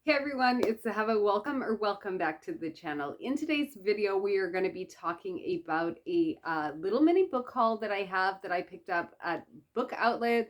Hey everyone, it's Hava. Welcome back to the channel. In today's video, we are going to be talking about a little mini book haul that I have that I picked up at Book Outlet.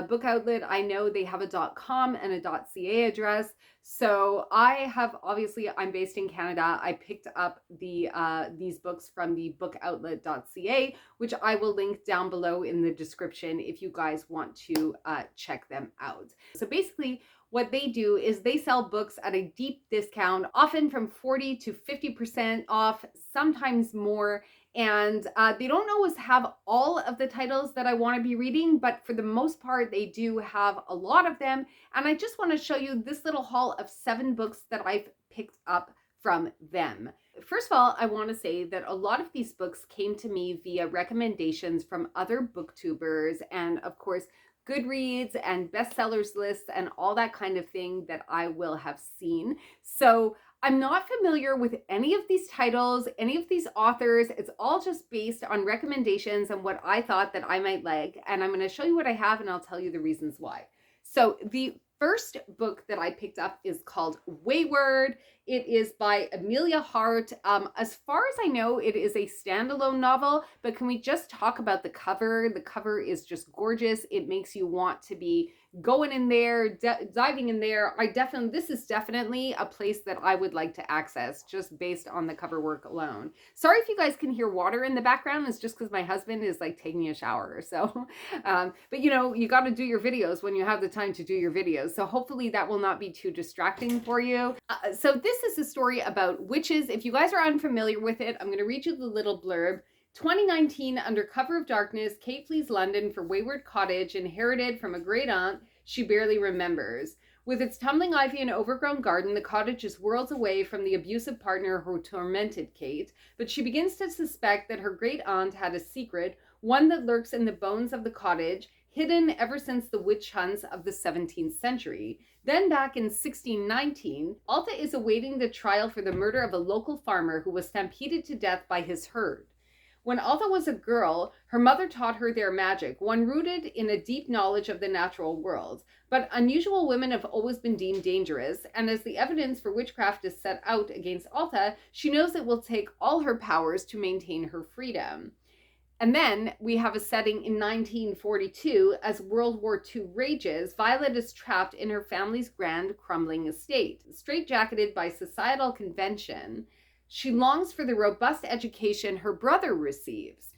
Book Outlet, I know they have a .com and a .ca address. So I'm based in Canada. I picked up these books from the bookoutlet.ca, which I will link down below in the description if you guys want to check them out. So basically, what they do is they sell books at a deep discount, often from 40 to 50% off, sometimes more. And they don't always have all of the titles that I want to be reading, but for the most part, they do have a lot of them. And I just want to show you this little haul of 7 books that I've picked up from them. First of all, I want to say that a lot of these books came to me via recommendations from other booktubers and, of course, Goodreads and bestsellers lists and all that kind of thing that I will have seen. So I'm not familiar with any of these titles, any of these authors. It's all just based on recommendations and what I thought that I might like. And I'm going to show you what I have and I'll tell you the reasons why. So the first book that I picked up is called Wayward. It is by Amelia Hart. As far as I know, it is a standalone novel, but can we just talk about the cover? The cover is just gorgeous. It makes you want to be going in there, diving in there. This is definitely a place that I would like to access just based on the cover work alone. Sorry if you guys can hear water in the background. It's just because my husband is like taking a shower. So, but you know, you got to do your videos when you have the time to do your videos. So hopefully that will not be too distracting for you. So this is a story about witches. If you guys are unfamiliar with it, I'm going to read you the little blurb. 2019, under cover of darkness, Kate flees London for Wayward Cottage, inherited from a great aunt she barely remembers. With its tumbling ivy and overgrown garden, the cottage is worlds away from the abusive partner who tormented Kate, but she begins to suspect that her great aunt had a secret, one that lurks in the bones of the cottage, hidden ever since the witch hunts of the 17th century. Then back in 1619, Alta is awaiting the trial for the murder of a local farmer who was stampeded to death by his herd. When Alta was a girl, her mother taught her their magic, one rooted in a deep knowledge of the natural world. But unusual women have always been deemed dangerous, and as the evidence for witchcraft is set out against Alta, she knows it will take all her powers to maintain her freedom. And then we have a setting in 1942. As World War II rages, Violet is trapped in her family's grand crumbling estate. Straitjacketed by societal convention, she longs for the robust education her brother receives,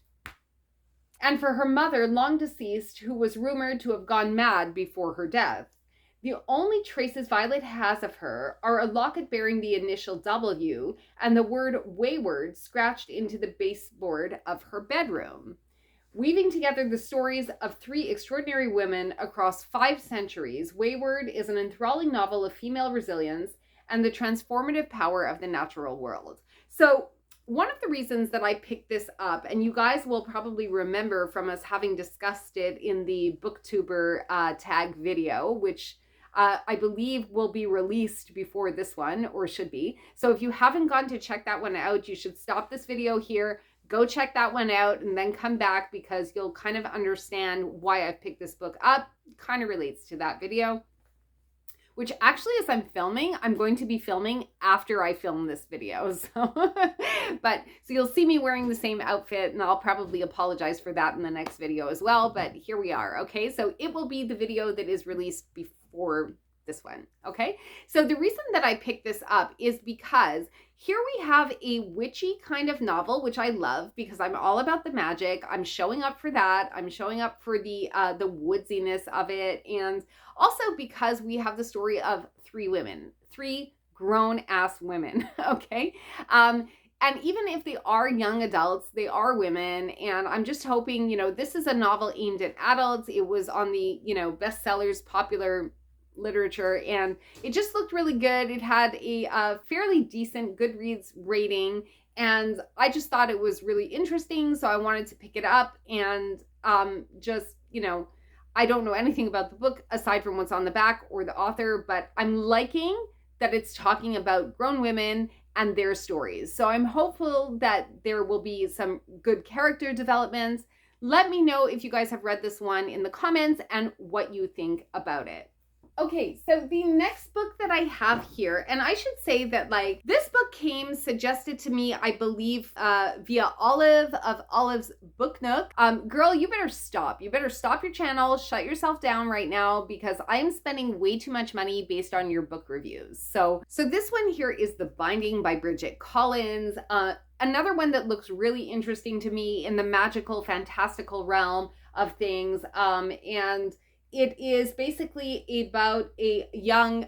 and for her mother, long deceased, who was rumored to have gone mad before her death. The only traces Violet has of her are a locket bearing the initial W and the word wayward scratched into the baseboard of her bedroom. Weaving together the stories of 3 extraordinary women across 5 centuries, Wayward is an enthralling novel of female resilience and the transformative power of the natural world. So one of the reasons that I picked this up, and you guys will probably remember from us having discussed it in the booktuber tag video, which I believe will be released before this one, or should be. So if you haven't gone to check that one out, you should stop this video here, go check that one out, and then come back because you'll kind of understand why I've picked this book up. It kind of relates to that video. Which actually, as I'm filming, I'm going to be filming after I film this video. So you'll see me wearing the same outfit, and I'll probably apologize for that in the next video as well. But here we are, okay? So it will be the video that is released before this one, okay? So the reason that I picked this up is because here we have a witchy kind of novel, which I love because I'm all about the magic. I'm showing up for that. I'm showing up for the woodsiness of it. And also because we have the story of 3 women, 3 grown-ass women, okay? And even if they are young adults, they are women. And I'm just hoping, this is a novel aimed at adults. It was on the, bestsellers, popular literature, and it just looked really good. It had a fairly decent Goodreads rating, and I just thought it was really interesting, so I wanted to pick it up. And I don't know anything about the book aside from what's on the back or the author, but I'm liking that it's talking about grown women and their stories. So I'm hopeful that there will be some good character developments. Let me know if you guys have read this one in the comments and what you think about it. Okay, so the next book that I have here, and I should say that like this book came suggested to me, I believe, via Olive of Olive's Book Nook. Girl, you better stop. You better stop your channel, shut yourself down right now, because I am spending way too much money based on your book reviews. So this one here is The Binding by Bridget Collins. Another one that looks really interesting to me in the magical, fantastical realm of things, and it is basically about a young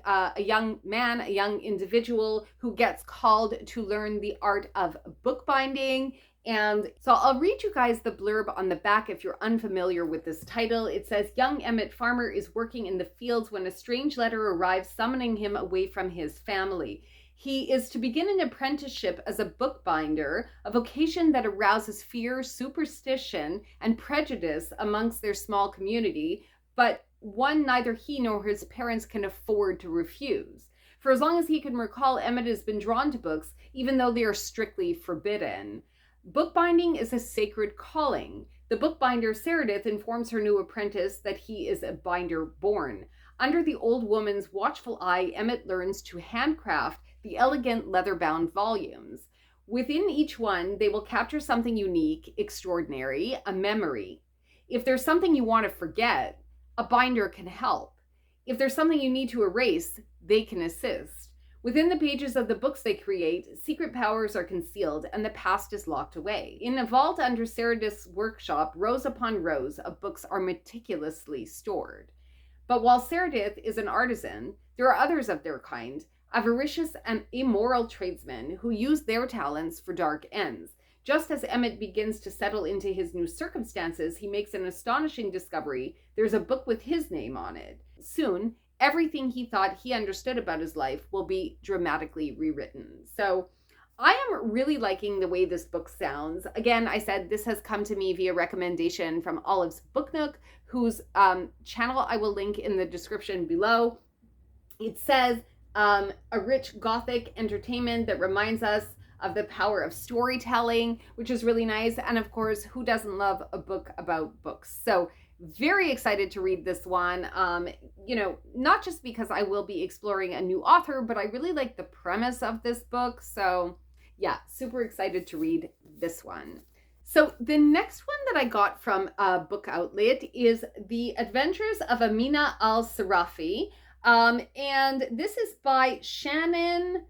man, a young individual who gets called to learn the art of bookbinding. And so I'll read you guys the blurb on the back if you're unfamiliar with this title. It says, young Emmett Farmer is working in the fields when a strange letter arrives summoning him away from his family. He is to begin an apprenticeship as a bookbinder, a vocation that arouses fear, superstition, and prejudice amongst their small community, but one neither he nor his parents can afford to refuse. For as long as he can recall, Emmett has been drawn to books, even though they are strictly forbidden. Bookbinding is a sacred calling. The bookbinder Saradith informs her new apprentice that he is a binder born. Under the old woman's watchful eye, Emmett learns to handcraft the elegant leather-bound volumes. Within each one, they will capture something unique, extraordinary, a memory. If there's something you want to forget, a binder can help. If there's something you need to erase, they can assist. Within the pages of the books they create, secret powers are concealed and the past is locked away. In a vault under Saradith's workshop, rows upon rows of books are meticulously stored. But while Saradith is an artisan, there are others of their kind, avaricious and immoral tradesmen who use their talents for dark ends. Just as Emmett begins to settle into his new circumstances, he makes an astonishing discovery. There's a book with his name on it. Soon, everything he thought he understood about his life will be dramatically rewritten. So I am really liking the way this book sounds. Again, I said this has come to me via recommendation from Olive's Book Nook, whose channel I will link in the description below. It says, a rich Gothic entertainment that reminds us of the power of storytelling, which is really nice. And of course, who doesn't love a book about books? So very excited to read this one. You know, not just because I will be exploring a new author, but I really like the premise of this book. So yeah, super excited to read this one. So the next one that I got from a book outlet is The Adventures of Amina Al-Sarafi. And this is by Shannon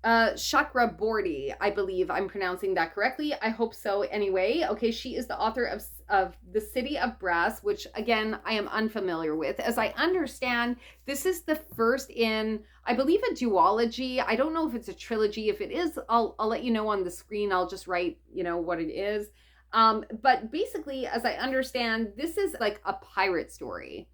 Chakraborty. I believe I'm pronouncing that correctly. I hope so anyway. Okay, she is the author of The City of Brass, which again, I am unfamiliar with. As I understand, this is the first in, I believe, a duology. I don't know if it's a trilogy. If it is, I'll let you know on the screen. I'll just write, you know, what it is. But basically, as I understand, this is like a pirate story.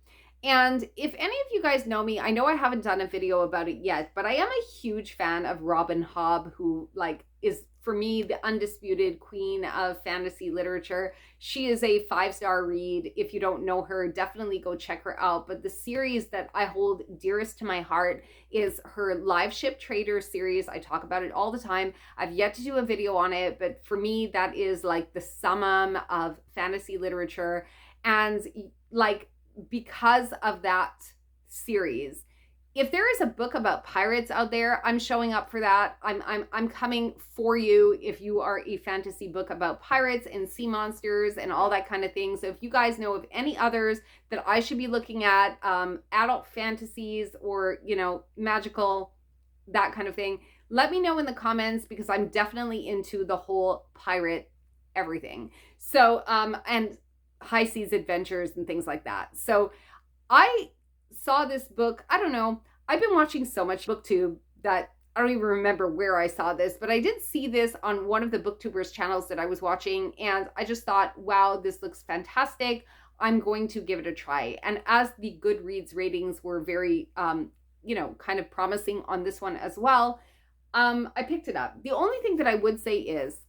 And if any of you guys know me, I know I haven't done a video about it yet, but I am a huge fan of Robin Hobb, who like is, for me, the undisputed queen of fantasy literature. She is a 5-star read. If you don't know her, definitely go check her out. But the series that I hold dearest to my heart is her Live Ship Trader series. I talk about it all the time. I've yet to do a video on it, but for me, that is like the summum of fantasy literature. And like, because of that series, if there is a book about pirates out there, I'm showing up for that. I'm coming for you if you are a fantasy book about pirates and sea monsters and all that kind of thing. So if you guys know of any others that I should be looking at, adult fantasies or, you know, magical, that kind of thing, let me know in the comments, because I'm definitely into the whole pirate everything. So, and high seas adventures and things like that. So I saw this book, I don't know, I've been watching so much booktube that I don't even remember where I saw this, but I did see this on one of the booktubers channels that I was watching, and I just thought, wow, this looks fantastic. I'm going to give it a try. And as the Goodreads ratings were very, you know, kind of promising on this one as well, I picked it up. The only thing that I would say is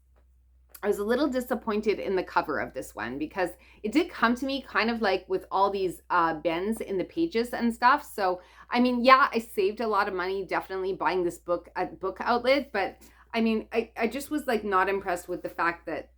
I was a little disappointed in the cover of this one, because it did come to me kind of like with all these bends in the pages and stuff. So, I mean, yeah, I saved a lot of money definitely buying this book at Book Outlet, but I mean, I just was like not impressed with the fact that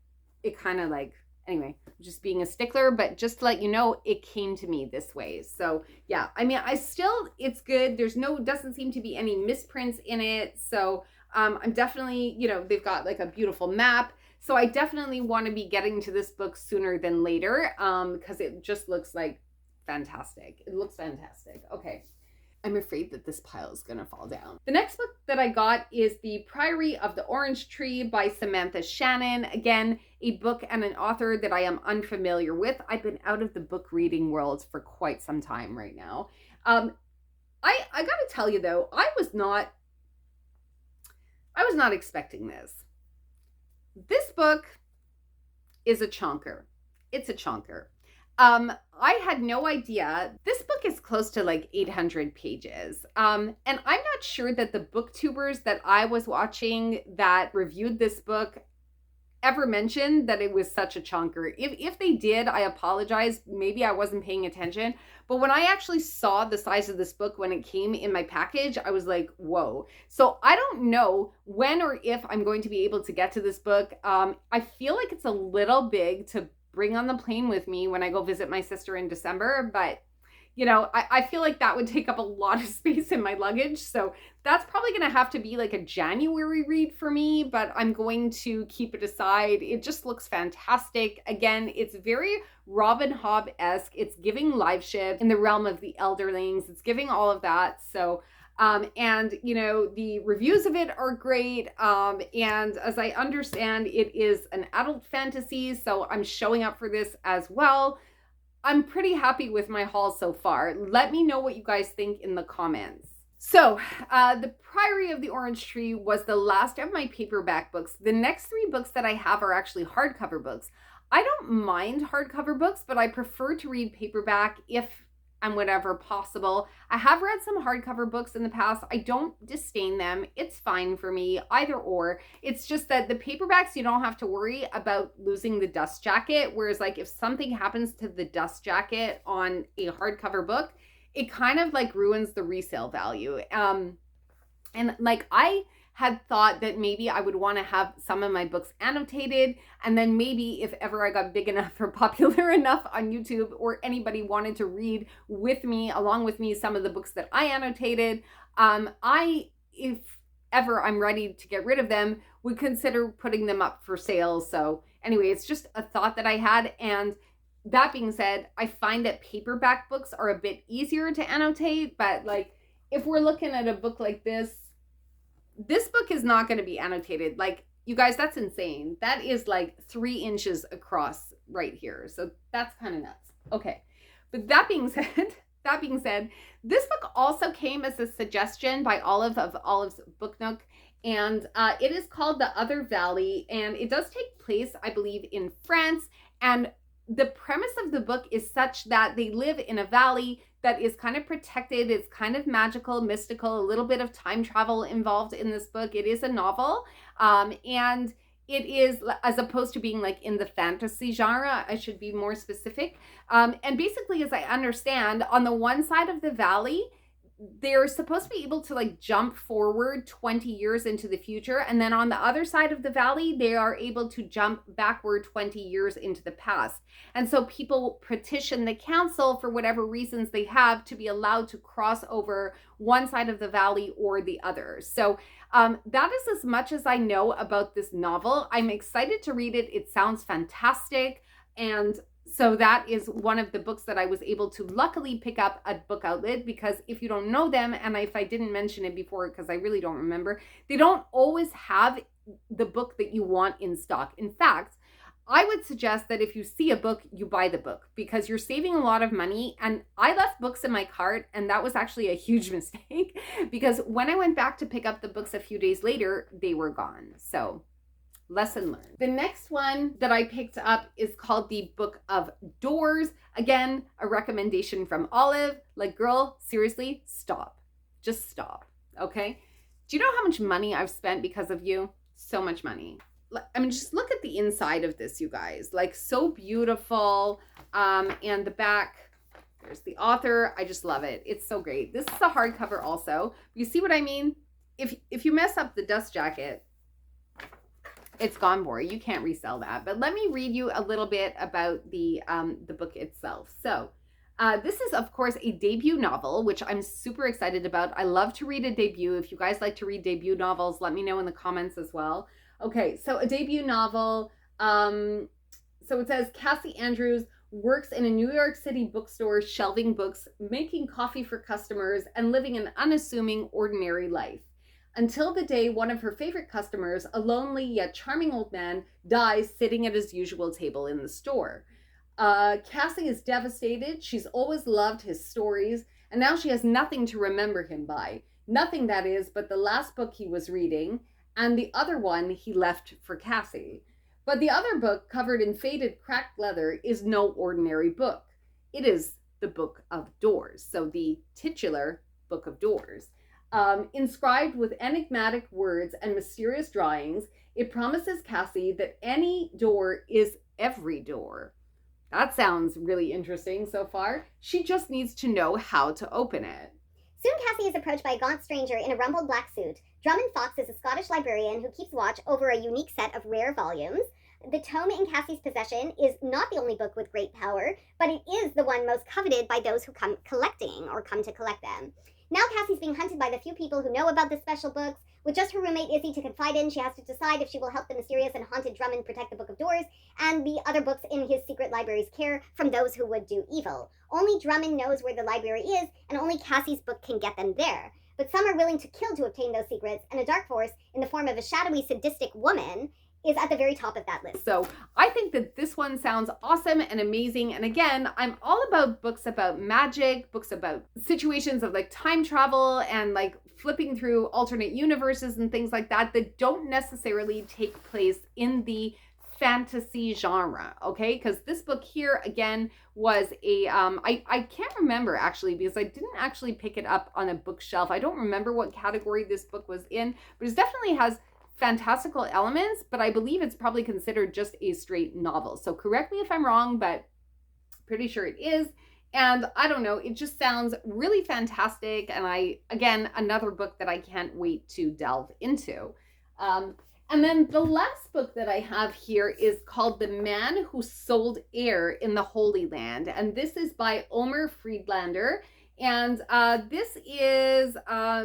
it kind of like Anyway, just being a stickler, but just to let you know, it came to me this way. So yeah, I mean, it's good. Doesn't seem to be any misprints in it. So I'm definitely, they've got like a beautiful map. So I definitely want to be getting to this book sooner than later, because it just looks like fantastic. It looks fantastic. Okay. I'm afraid that this pile is going to fall down. The next book that I got is The Priory of the Orange Tree by Samantha Shannon. Again, a book and an author that I am unfamiliar with. I've been out of the book reading world for quite some time right now. I got to tell you though, I was not expecting this. This book is a chonker. It's a chonker. I had no idea. This book is close to like 800 pages. And I'm not sure that the booktubers that I was watching that reviewed this book ever mentioned that it was such a chonker. If they did, I apologize. Maybe I wasn't paying attention. But when I actually saw the size of this book when it came in my package, I was like, whoa. So I don't know when or if I'm going to be able to get to this book. I feel like it's a little big to bring on the plane with me when I go visit my sister in December, but I feel like that would take up a lot of space in my luggage. So that's probably going to have to be like a January read for me, but I'm going to keep it aside. It just looks fantastic. Again, it's very Robin Hobb-esque. It's giving live ship in the realm of the elderlings. It's giving all of that. So and the reviews of it are great. And as I understand, it is an adult fantasy. So I'm showing up for this as well. I'm pretty happy with my haul so far. Let me know what you guys think in the comments. So The Priory of the Orange Tree was the last of my paperback books. The next 3 books that I have are actually hardcover books. I don't mind hardcover books, but I prefer to read paperback if and whenever possible. I have read some hardcover books in the past. I don't disdain them. It's fine for me, either or. It's just that the paperbacks, you don't have to worry about losing the dust jacket. Whereas like if something happens to the dust jacket on a hardcover book, it kind of like ruins the resale value. And like I had thought that maybe I would want to have some of my books annotated, and then maybe if ever I got big enough or popular enough on YouTube, or anybody wanted to read with me, along with me, some of the books that I annotated, if ever I'm ready to get rid of them, would consider putting them up for sale. So anyway, it's just a thought that I had. And that being said, I find that paperback books are a bit easier to annotate, but like if we're looking at a book like this book is not going to be annotated. Like, you guys, that's insane. That is like 3 inches across right here. So that's kind of nuts. Okay. But that being said, this book also came as a suggestion by Olive of Olive's Book Nook. And it is called The Other Valley. And it does take place, I believe, in France. And the premise of the book is such that they live in a valley that is kind of protected. It's kind of magical, mystical, a little bit of time travel involved in this book. It is a novel, and it is, as opposed to being like in the fantasy genre, I should be more specific. And basically, as I understand, on the one side of the valley, they're supposed to be able to like jump forward 20 years into the future. And then on the other side of the valley, they are able to jump backward 20 years into the past. And so people petition the council for whatever reasons they have to be allowed to cross over one side of the valley or the other. So that is as much as I know about this novel. I'm excited to read it. It sounds fantastic. And so that is one of the books that I was able to luckily pick up at Book Outlet, because if you don't know them, and if I didn't mention it before because I really don't remember, they don't always have the book that you want in stock. In fact, I would suggest that if you see a book, you buy the book, because you're saving a lot of money. And I left books in my cart, and that was actually a huge mistake because when I went back to pick up the books a few days later, they were gone. So lesson learned. The next one that I picked up is called The Book of Doors. Again, a recommendation from Olive. Like, girl, seriously, stop. Just stop, okay? Do you know how much money I've spent because of you? So much money. I mean, just look at the inside of this, you guys. Like, so beautiful. And the back, there's the author. I just love it. It's so great. This is a hardcover also. You see what I mean? If you mess up the dust jacket, It's gone, Bora. You can't resell that. But let me read you a little bit about the book itself. So, this is, of course, a debut novel, which I'm super excited about. I love to read a debut. If you guys like to read debut novels, let me know in the comments as well. Okay, so a debut novel. So it says Cassie Andrews works in a New York City bookstore, shelving books, making coffee for customers, and living an unassuming, ordinary life. Until the day one of her favorite customers, a lonely yet charming old man, dies sitting at his usual table in the store. Cassie is devastated. She's always loved his stories, and now she has nothing to remember him by. Nothing, that is, but the last book he was reading, and the other one he left for Cassie. But the other book, covered in faded, cracked leather, is no ordinary book. It is the Book of Doors, so the titular Book of Doors. Inscribed with enigmatic words and mysterious drawings, it promises Cassie that any door is every door. That sounds really interesting so far. She just needs to know how to open it. Soon Cassie is approached by a gaunt stranger in a rumpled black suit. Drummond Fox is a Scottish librarian who keeps watch over a unique set of rare volumes. The tome in Cassie's possession is not the only book with great power, but it is the one most coveted by those who come to collect them. Now Cassie's being hunted by the few people who know about the special books. With just her roommate Izzy to confide in, she has to decide if she will help the mysterious and haunted Drummond protect the Book of Doors and the other books in his secret library's care from those who would do evil. Only Drummond knows where the library is, and only Cassie's book can get them there. But some are willing to kill to obtain those secrets, and a dark force, in the form of a shadowy, sadistic woman, is at the very top of that list. So I think that this one sounds awesome and amazing. And again, I'm all about books about magic, books about situations of like time travel and like flipping through alternate universes and things like that don't necessarily take place in the fantasy genre, okay? Because this book here again was a I can't remember actually, because I didn't actually pick it up on a bookshelf. I don't remember what category this book was in, but it definitely has fantastical elements, but I believe it's probably considered just a straight novel. So correct me if I'm wrong, but pretty sure it is. And I don't know, it just sounds really fantastic. And again, another book that I can't wait to delve into. And then the last book that I have here is called The Man Who Sold Air in the Holy Land. And this is by Omer Friedlander. And this is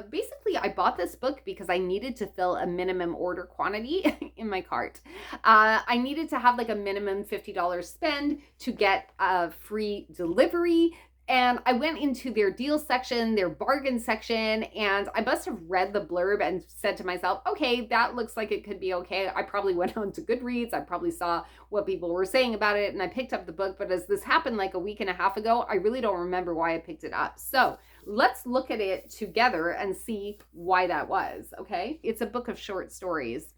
basically, I bought this book because I needed to fill a minimum order quantity in my cart. I needed to have like a minimum $50 spend to get free delivery. And I went into their deal section, their bargain section, and I must have read the blurb and said to myself, okay, that looks like it could be okay. I probably went on to Goodreads. I probably saw what people were saying about it, and I picked up the book. But as this happened like a week and a half ago, I really don't remember why I picked it up. So let's look at it together and see why that was, okay? It's a book of short stories.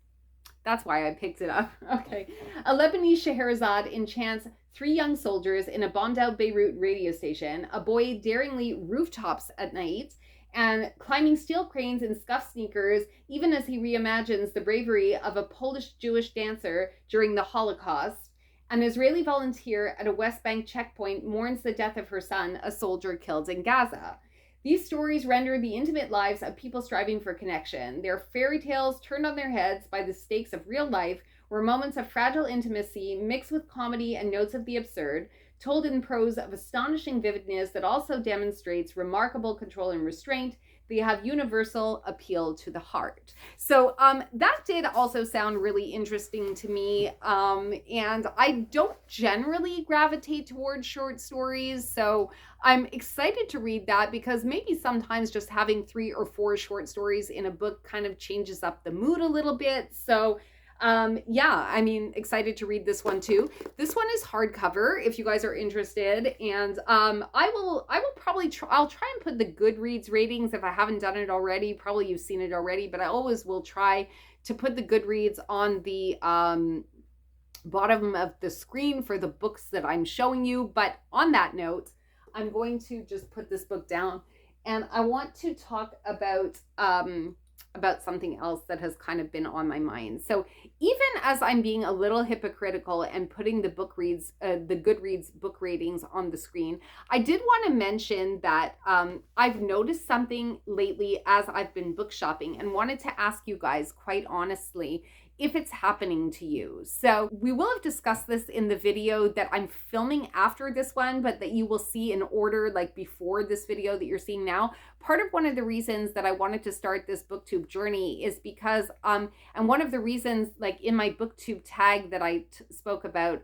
That's why I picked it up. Okay. A Lebanese Scheherazade enchants 3 young soldiers in a bombed-out Beirut radio station, a boy daringly rooftops at night, and climbing steel cranes in scuffed sneakers, even as he reimagines the bravery of a Polish Jewish dancer during the Holocaust. An Israeli volunteer at a West Bank checkpoint mourns the death of her son, a soldier killed in Gaza. These stories render the intimate lives of people striving for connection. They're fairy tales turned on their heads by the stakes of real life, where moments of fragile intimacy mix with comedy and notes of the absurd, told in prose of astonishing vividness that also demonstrates remarkable control and restraint. They have universal appeal to the heart. So that did also sound really interesting to me. And I don't generally gravitate towards short stories. So I'm excited to read that because maybe sometimes just having 3 or 4 short stories in a book kind of changes up the mood a little bit. So yeah, I mean, excited to read this one too. This one is hardcover if you guys are interested. And I will probably I'll try and put the Goodreads ratings if I haven't done it already. Probably you've seen it already, but I always will try to put the Goodreads on the bottom of the screen for the books that I'm showing you. But on that note, I'm going to just put this book down, and I want to talk about something else that has kind of been on my mind. So even as I'm being a little hypocritical and putting the Goodreads book ratings on the screen, I did want to mention that I've noticed something lately as I've been book shopping and wanted to ask you guys quite honestly if it's happening to you. So we will have discussed this in the video that I'm filming after this one, but that you will see in order, like before this video that you're seeing now. Part of one of the reasons that I wanted to start this booktube journey is because, and one of the reasons, like in my booktube tag that I spoke about,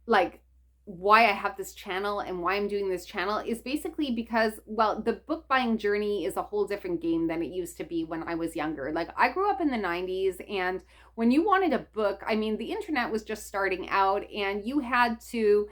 like why I have this channel and why I'm doing this channel is basically because, well, the book buying journey is a whole different game than it used to be when I was younger. Like, I grew up in the 90s, and when you wanted a book, I mean, the internet was just starting out, and you had to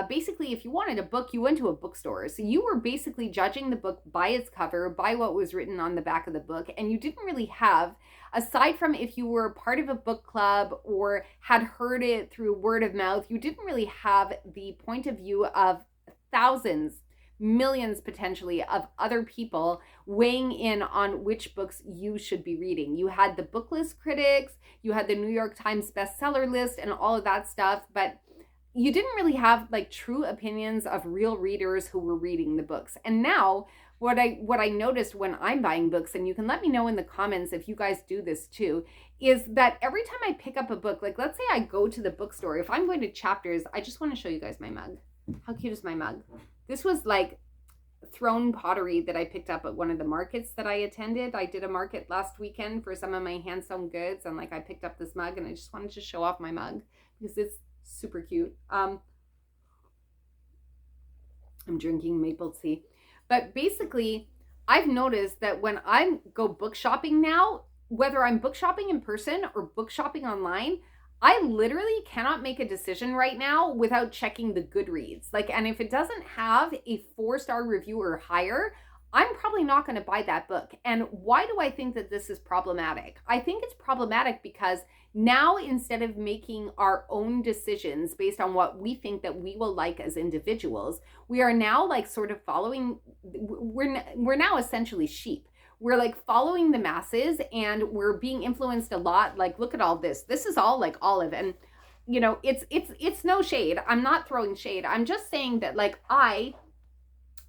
basically, if you wanted a book, you went to a bookstore. So you were basically judging the book by its cover, by what was written on the back of the book, and you didn't really have, aside from if you were part of a book club or had heard it through word of mouth, you didn't really have the point of view of thousands, millions potentially, of other people weighing in on which books you should be reading. You had the book list critics, you had the New York Times bestseller list and all of that stuff, but you didn't really have like true opinions of real readers who were reading the books. And now what I noticed when I'm buying books, and you can let me know in the comments if you guys do this too, is that every time I pick up a book, like let's say I go to the bookstore, if I'm going to Chapters, I just want to show you guys my mug. How cute is my mug? This was like thrown pottery that I picked up at one of the markets that I attended. I did a market last weekend for some of my hand sewn goods, and like I picked up this mug, and I just wanted to show off my mug because it's super cute. I'm drinking maple tea. But basically, I've noticed that when I go book shopping now, whether I'm book shopping in person or book shopping online, I literally cannot make a decision right now without checking the Goodreads. Like, and if it doesn't have a 4-star review or higher, I'm probably not going to buy that book. And why do I think that this is problematic? I think it's problematic because now, instead of making our own decisions based on what we think that we will like as individuals, we are now like sort of following, we're now essentially sheep. We're like following the masses, and we're being influenced a lot. Like, look at all this. This is all like Olive, and you know, it's no shade. I'm not throwing shade. I'm just saying that like I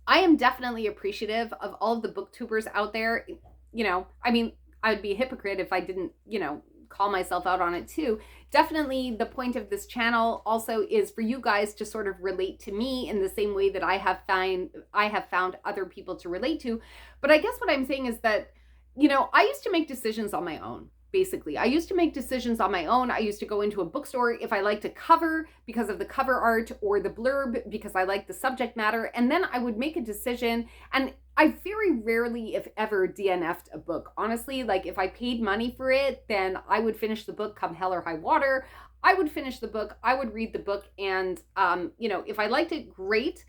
am definitely appreciative of all of the booktubers out there. You know, I mean, I would be a hypocrite if I didn't, you know, call myself out on it too. Definitely the point of this channel also is for you guys to sort of relate to me in the same way that I have found other people to relate to. But I guess what I'm saying is that, you know, I used to make decisions on my own. Basically, I used to make decisions on my own. I used to go into a bookstore if I liked a cover because of the cover art, or the blurb because I liked the subject matter, and then I would make a decision. And I very rarely, if ever, DNF'd a book. Honestly, like if I paid money for it, then I would finish the book come hell or high water. I would finish the book, I would read the book, and you know, if I liked it, great.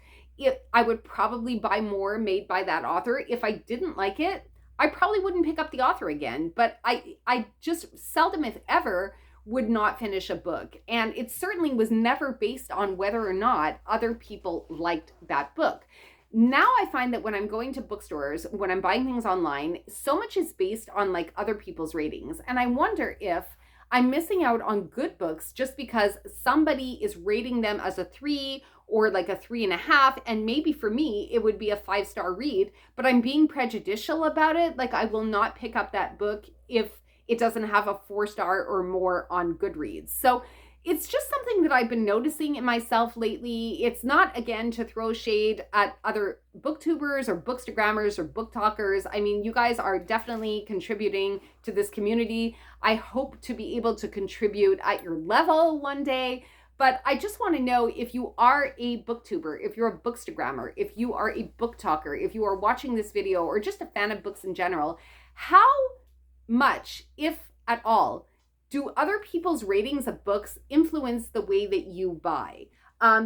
I would probably buy more made by that author. If I didn't like it, I probably wouldn't pick up the author again. But I just seldom, if ever, would not finish a book. And it certainly was never based on whether or not other people liked that book. Now I find that when I'm going to bookstores, when I'm buying things online, so much is based on like other people's ratings. And I wonder if I'm missing out on good books just because somebody is rating them as a 3 or like a 3.5. And maybe for me, it would be a 5-star read, but I'm being prejudicial about it. Like, I will not pick up that book if it doesn't have a 4-star or more on Goodreads. So it's just something that I've been noticing in myself lately. It's not, again, to throw shade at other booktubers or bookstagrammers or book talkers. I mean, you guys are definitely contributing to this community. I hope to be able to contribute at your level one day. But I just want to know, if you are a booktuber, if you're a bookstagrammer, if you are a book talker, if you are watching this video, or just a fan of books in general, how much, if at all, do other people's ratings of books influence the way that you buy?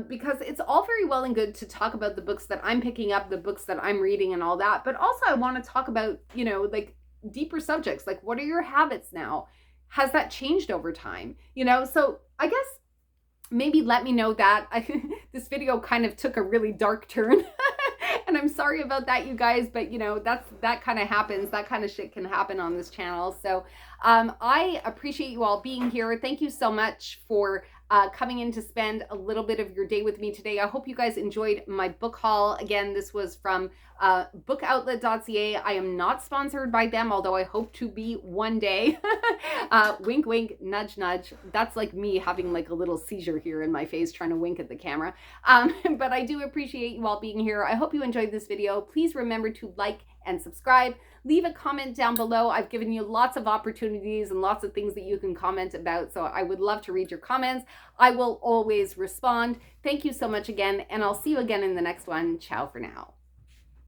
Because it's all very well and good to talk about the books that I'm picking up, the books that I'm reading and all that. But also I want to talk about, you know, like deeper subjects, like what are your habits now? Has that changed over time? You know, so I guess maybe let me know that. This video kind of took a really dark turn. And I'm sorry about that, you guys, but you know, that kind of happens. That kind of shit can happen on this channel. So I appreciate you all being here. Thank you so much for coming in to spend a little bit of your day with me today. I hope you guys enjoyed my book haul. Again, this was from bookoutlet.ca. I am not sponsored by them, although I hope to be one day. Wink, wink, nudge, nudge. That's like me having like a little seizure here in my face trying to wink at the camera. But I do appreciate you all being here. I hope you enjoyed this video. Please remember to like and subscribe. Leave a comment down below. I've given you lots of opportunities and lots of things that you can comment about, so I would love to read your comments. I will always respond. Thank you so much again, and I'll see you again in the next one. Ciao for now.